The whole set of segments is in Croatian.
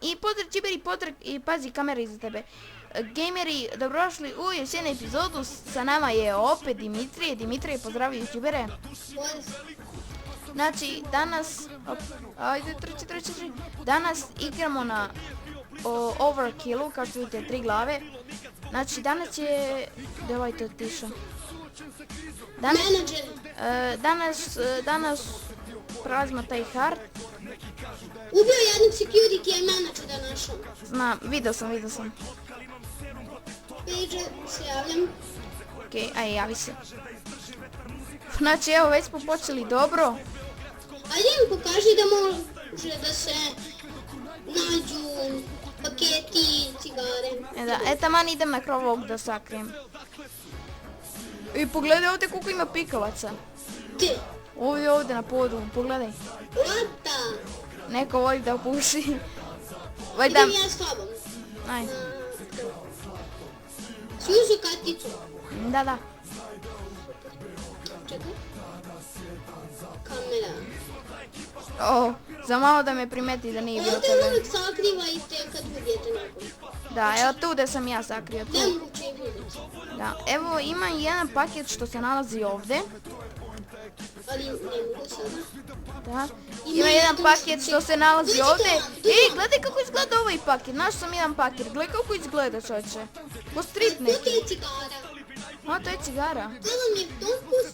I pozdrav Čiber i pozdrav i pazi kamera iza tebe. Gameri, dobrodošli u još jednu epizodu, sa nama je opet Dimitrije. Dimitrije, pozdravio Čibere. Znači, danas, ajde, treći. Danas igramo na Overkillu, kao što vidite, 3 glave. Znači, danas je, devojte otišao. Danas prelazimo taj hard. Ubio jednog security, je manager da našao. Znam, vidio sam. Pager, se javljam. Okej, aj, javi se. Znači, evo, već smo počeli dobro. Ajde im pokaži da može da se nađu paketi, cigare. Taman idem na krov ovog da sakrijem. I pogledaj ovdje koliko ima pikavaca. Gdje? Ovdje na podu, pogledaj. Lata! Neko voli da puši. Idem ja s tobom. Aj. Suzu karticu. Da. Čekaj. Kamera. Za malo da me primeti da nije bilo Ovdje tebe. uvijek sakrivajte kad ubijete nekog. Da, evo tu gdje sam ja sakrio. Nemoguće je vidjeti. Da, evo ima jedan paket što se nalazi ovdje. Ali ne mogu sada. Da. Ima jedan paket što se nalazi ovdje. Ej, gledaj kako izgleda ovaj paket. Našao sam jedan paket. Gledaj kako izgleda, čovječe. Ko strip neki. To je cigara. To je cigara. To vam je tokus.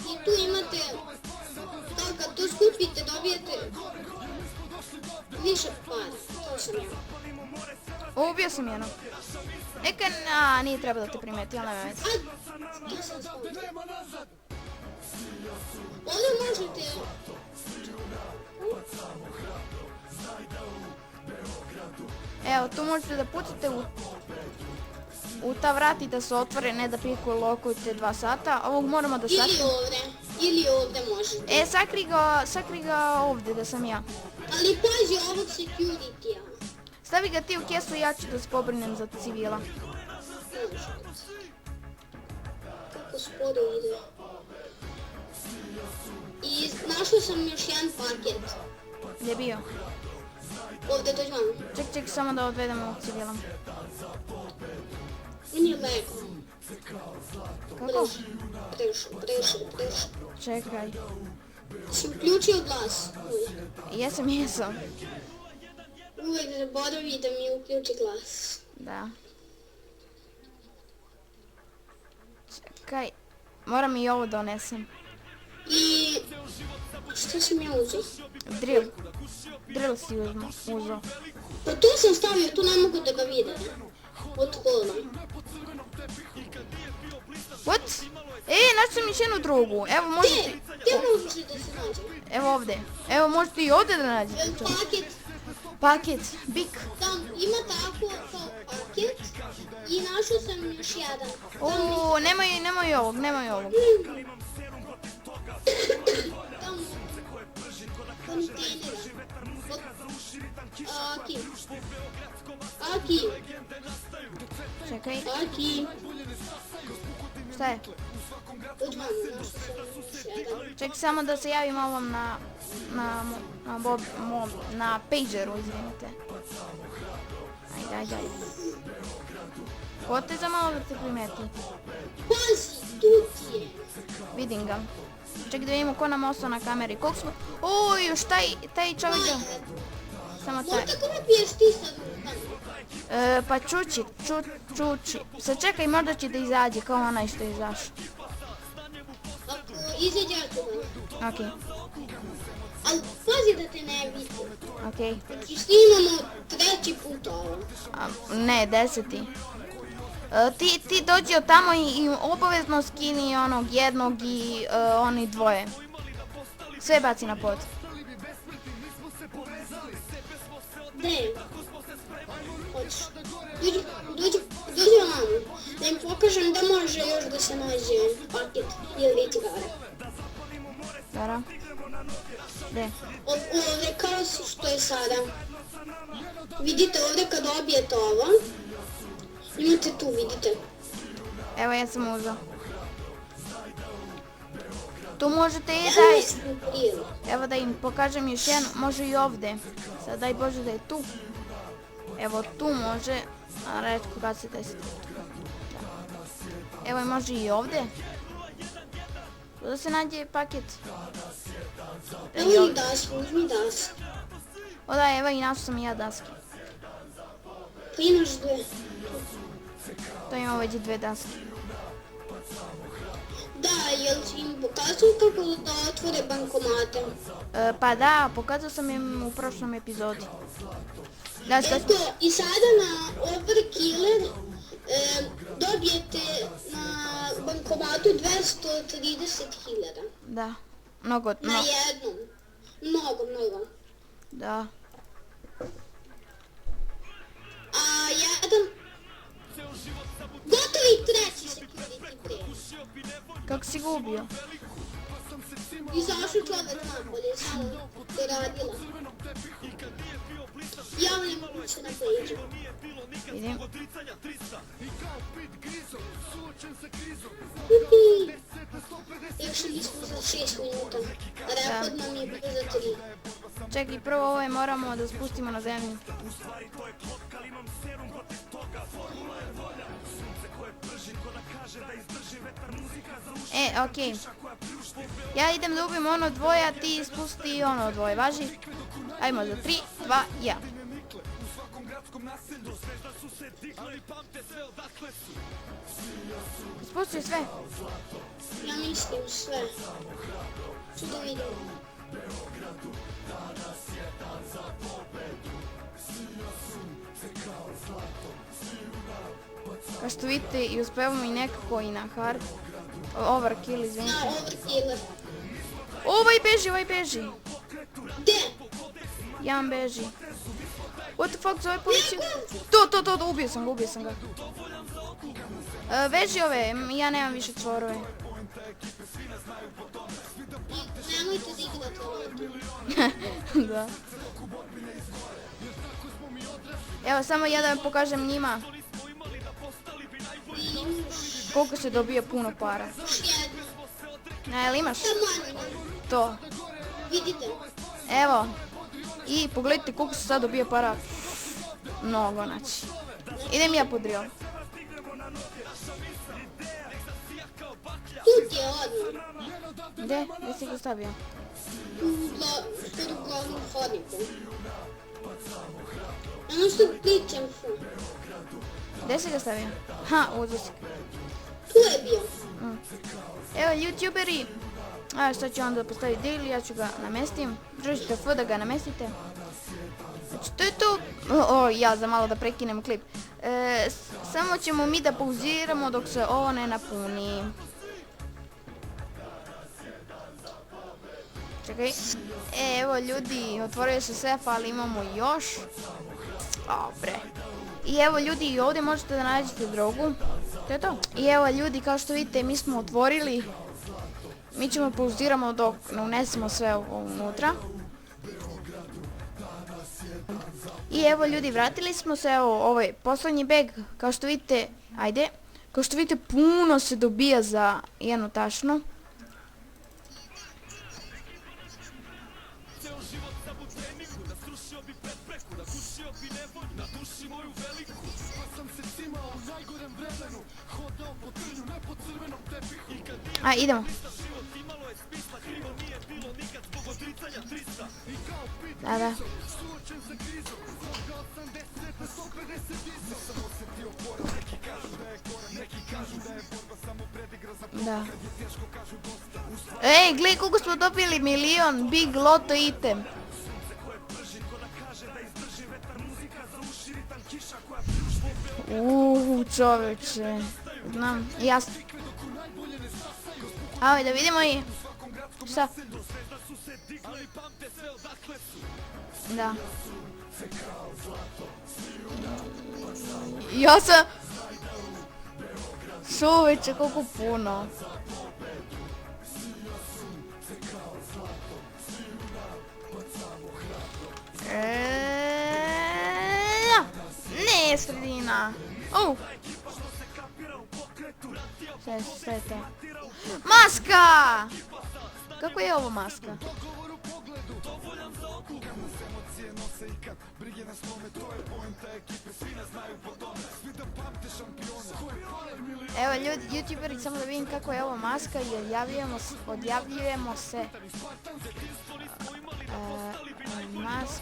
I tu imate, tako kad to skupite dobijete više para. To sam ja. Ubio sam jednog. Neka, nije treba da te primeti, ali nema veze. Ja sam shvatio. Ovdje možete... Evo, tu možete da pucate u ta vrata i da se otvore, ne da piku lokujete 2 sata. Ovog moramo da sakrimo. Ili ovdje možete. Sakri ga ovdje da sam ja. Ali pazi ovog security-a. Stavi ga ti u kesu i ja ću da se pobrinem za civila. Kako sporo ide. I našao sam još jedan paket. Gdje je bio? Ovdje dođi vam. Ček, samo da odvedemo ovog civila. On je lego. Kako? Prešao. Čekaj. Si uključio glas? Jesam. Uvijek zaboravi da mi uključi glas. Da. Čekaj. Moram i ovo donesem. I... Što sam ja uzeo? Drill si uzeo. Pa tu sam stavio, tu ne mogu da ga vide. Od kola. What? Našao sam još jednu drugu. Evo možete... Gdje možete da se nađe? Evo ovdje. Evo možete i ovdje da nađete. Paket. Big. Tam ima tako kao paket. I našao sam još jedan. Nemoj ovog. Tamo. Kontejnera. Aki. Čekaj. Aki. Šta je? Čekaj samo da se javim ovom na pageru, izvinite. Ajde. Ko te za malo da te primeti? Pazi, tu ti je. Vidim ga. Čekaj da vidimo ko nam ostao na kameri. Koliko smo... još taj čovjek... Samo taj. Možda kako piješ ti sad tamo? Pa čuči. Sad čekaj, možda će da izađe kao onaj što je izašao. Ako izađe ja ću ga. Okej. Ali pazi da te ne vidi. Okej. Znači snimamo 3. put ovo. Ne, 10. Ti dođi od tamo i obavezno skini onog jednog i oni 2. Sve baci na pod. Gdje? Hoćeš? Dođi vam. Da im pokažem da može još da se nađe paket ili cigare. Dobro. Gdje? Ovdje kao što je sada. Vidite ovdje kad dobijete ovo. Imate tu, vidite. Evo ja sam uzeo. Tu možete i Ja daj. mislim prije. Evo da im pokažem još jedno, može i ovdje. Sad daj Bože da je tu. Evo tu može, a redko kad se desi. Evo i može i ovdje. Tu da se nađe paket. Evo i dasku, uzmi dasku. O da, evo i našao sam i ja daske. Pa imaš dve. To imamo već 2 daske. Da, jel si im pokazao kako da otvore bankomate? Pa da, pokazao sam im u prošlom epizodi. Da, sad... Eto, i sada na Overkiller dobijete na bankomatu 230.000. Da, mnogo, Na jednom. Mnogo. Da. A jedan... Gotovi treći security breach. Kako si gubio? Izašao čovjek napolje, samo je radila. Javljamo se na page. Vidim. Još nismo za 6 minuta, a rekord nam je bio za 3. Čekaj, prvo ovo moramo da spustimo na zemlju. Okej. Ja idem da ubim ono dvoje, a ti spusti ono dvoje, važi? Ajmo za 3, 2, 1. Spusti sve. Ja mislim sve. Ču da vidim. Kao što vidite i uspevamo i nekako i na hard. Overkill, izvinite. Na Overkiller. Ovaj beži. Gde? Jedan beži. What the fuck, zove policiju? To, ubio sam ga. Veži ove, ja nemam više čvorove. Nemojte da igrate ovdje. Da. Evo, samo ja da vam pokažem njima. Koliko se dobije puno para. Još jedno. Ne, jel imaš? Taman. To. Vidite. Evo. I pogledajte koliko se sad dobije para. Mnogo, znači. Idem ja pod real. Tu ti je odmah. Gdje si ga stavio? Skoro glavnom hodniku. Ono što pričam su. Gdje si ga stavio? Ha, uzeo si. Tu je bio. Evo, youtuberi. A šta ću onda postaviti deal, ja ću ga namestim. Držite F da ga namestite. Znači, to je to. Ja za malo da prekinem klip. Samo ćemo mi da pauziramo dok se ovo ne napuni. Čekaj. Evo ljudi, otvorio se sef, ali imamo još. Dobre. I evo ljudi, i ovdje možete da nađete drogu. To je to. I evo ljudi, kao što vidite, mi smo otvorili. Mi ćemo pauziramo dok ne unesemo sve unutra. I evo ljudi, vratili smo se, evo ovaj poslednji beg, kao što vidite, ajde. Kao što vidite, puno se dobija za jednu tašnu. A, idemo. Da. Da. Ej, gledaj koliko smo dobili, 1.000.000 big loto item. Čoveče. Znam, jasno. Ajde da vidimo i... Šta? Da. Ja sam... Čoveče, koliko puno. Ne, sredina. Sve je to. Maska! Kako je ovo maska? Evo ljudi, youtuberi, samo da vidim kako je ovo maska i odjavljujemo se. Mask.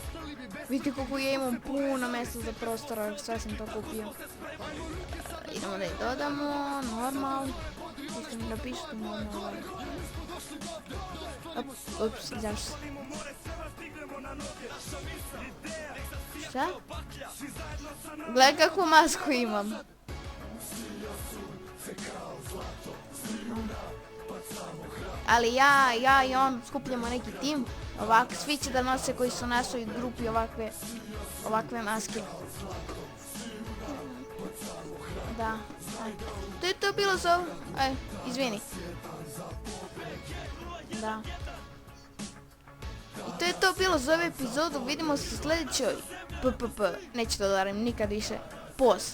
Vidite koliko ja imam puno mjesta za prostora, sve sam to kupio. Idemo da ih dodamo, normal. Isto mi napišite normal. Ups, izašao se. Šta? Gledaj kakvu masku imam. Ali ja i on skupljamo neki tim. Ovako, svi će da nose koji su u našoj grupi ovakve maske. Da. To je to bilo za ovo. Izvini. Da. I to je to bilo za ovu epizodu. Vidimo se u sljedećoj. Neću to da darim nikad više. Post.